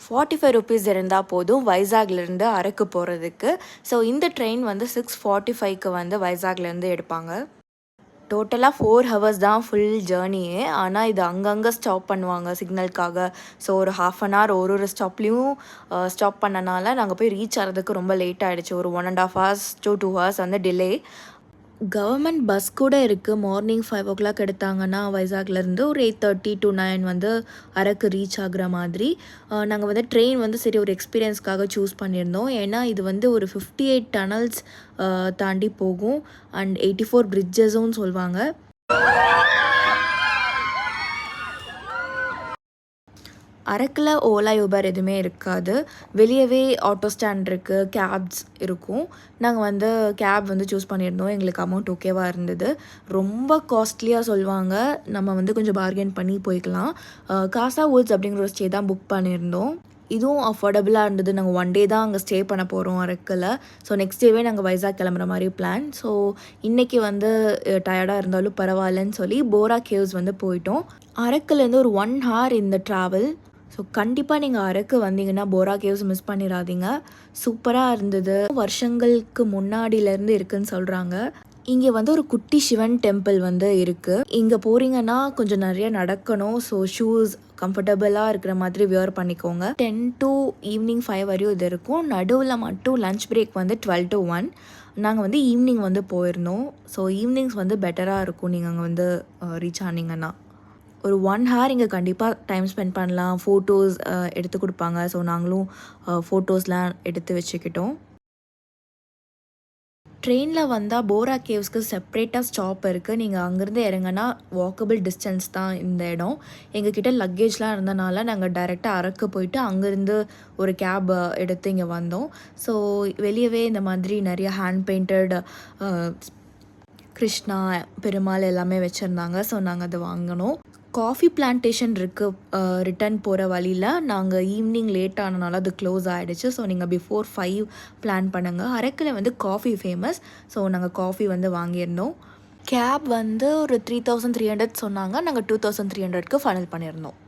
₹45 இருந்தால் போதும் வைசாக்லேருந்து அரக்கு போகிறதுக்கு. ஸோ இந்த ட்ரெயின் வந்து 6:45க்கு வந்து வைசாக்லேருந்து எடுப்பாங்க. டோட்டலாக 4 ஹவர்ஸ் தான் ஃபுல் ஜேர்னியே. ஆனால் இது அங்கங்கே ஸ்டாப் பண்ணுவாங்க சிக்னலுக்காக. ஸோ ஒரு ஒரு ஸ்டாப்லேயும் ஸ்டாப் பண்ணனால நாங்கள் போய் ரீச் ஆகிறதுக்கு ரொம்ப லேட் ஆகிடுச்சு. ஒரு 1.5 ஹவர்ஸ் to 2 ஹவர்ஸ் வந்து டிலே. கவர்மெண்ட் பஸ் கூட இருக்குது. மார்னிங் 5 எடுத்தாங்கன்னா வைசாக்லேருந்து ஒரு 8:30 to 9 வந்து அரக்கு ரீச் ஆகுற மாதிரி. நாங்கள் வந்து ட்ரெயின் வந்து சரி ஒரு எக்ஸ்பீரியன்ஸ்க்காக சூஸ் பண்ணியிருந்தோம். ஏன்னா இது வந்து ஒரு 58 டனல்ஸ் தாண்டி போகும் அண்ட் 84 பிரிட்ஜஸும் சொல்லுவாங்க. அரக்கில் ஓலா யூபர் எதுவுமே இருக்காது. வெளியவே ஆட்டோ ஸ்டாண்ட் இருக்குது, கேப்ஸ் இருக்கும். நாங்கள் வந்து கேப் வந்து சூஸ் பண்ணியிருந்தோம். எங்களுக்கு அமௌண்ட் ஓகேவாக இருந்தது. ரொம்ப காஸ்ட்லியாக சொல்லுவாங்க. நம்ம வந்து கொஞ்சம் பார்கெயின் பண்ணி போய்க்கலாம். காசா வுட்ஸ் அப்படிங்கிற ஒரு ஸ்டே தான் புக் பண்ணியிருந்தோம். இதுவும் அஃபோர்டபுளாக இருந்தது. நாங்கள் 1 டே தான் அங்கே ஸ்டே பண்ண போகிறோம் அரக்கில். ஸோ நெக்ஸ்ட் டேவே நாங்கள் வைசாக் கிளம்புற மாதிரி பிளான். ஸோ இன்றைக்கி வந்து டயர்டாக இருந்தாலும் பரவாயில்லன்னு சொல்லி போரா கேவ்ஸ் வந்து போயிட்டோம். அரக்குலேருந்து ஒரு 1 ஹவர் இந்த ட்ராவல். ஸோ கண்டிப்பாக நீங்கள் அரக்கு வந்தீங்கன்னா போரா கேவ்ஸ் மிஸ் பண்ணிடாதீங்க. சூப்பராக இருந்தது. வருஷங்களுக்கு முன்னாடியிலேருந்து இருக்குதுன்னு சொல்கிறாங்க. இங்கே வந்து ஒரு குட்டி சிவன் டெம்பிள் வந்து இருக்குது. இங்கே போகிறீங்கன்னா கொஞ்சம் நிறைய நடக்கணும். ஸோ ஷூஸ் கம்ஃபர்டபுளாக இருக்கிற மாதிரி வியர் பண்ணிக்கோங்க. 10 to ஈவினிங் 5 வரையும் இது இருக்கும். நடுவில் மட்டும் லன்ச் பிரேக் வந்து 12 to 1. நாங்கள் வந்து ஈவினிங் வந்து போயிருந்தோம். ஸோ ஈவினிங்ஸ் வந்து பெட்டராக இருக்கும் நீங்கள் அங்கே வந்து ரீச் ஆனீங்கன்னா. ஒரு 1 ஹவர் இங்கே கண்டிப்பாக டைம் ஸ்பெண்ட் பண்ணலாம். ஃபோட்டோஸ் எடுத்து கொடுப்பாங்க. ஸோ நாங்களும் ஃபோட்டோஸ்லாம் எடுத்து வச்சுக்கிட்டோம். ட்ரெயினில் வந்தால் போரா கேவ்ஸ்க்கு செப்ரேட்டாக ஸ்டாப் இருக்குது. நீங்கள் அங்கேருந்து இறங்கினா வாக்கபிள் டிஸ்டன்ஸ் தான் இந்த இடம். எங்ககிட்ட லக்கேஜ்லாம் இருந்தனால நாங்கள் டைரெக்டாக அரக்கு போயிட்டு அங்கேருந்து ஒரு கேப் எடுத்து இங்கே வந்தோம். ஸோ வெளியவே இந்த மாதிரி நிறைய ஹேண்ட் பெயிண்டட் கிருஷ்ணா, பெருமாள் எல்லாமே வச்சுருந்தாங்க. ஸோ நாங்கள் அதை வாங்கினோம். காஃபி பிளான்டேஷன் இருக்குது ரிட்டன் போகிற வழியில். நாங்கள் ஈவினிங் லேட் ஆனனால அது க்ளோஸ் ஆகிடுச்சு. ஸோ நீங்கள் பிஃபோர் 5 பிளான் பண்ணுங்கள். அரக்கில் வந்து காஃபி ஃபேமஸ். ஸோ நாங்கள் காஃபி வந்து வாங்கியிருந்தோம். கேப் வந்து ஒரு 3300 சொன்னாங்க. நாங்கள் 2300க்கு ஃபைனல் பண்ணியிருந்தோம்.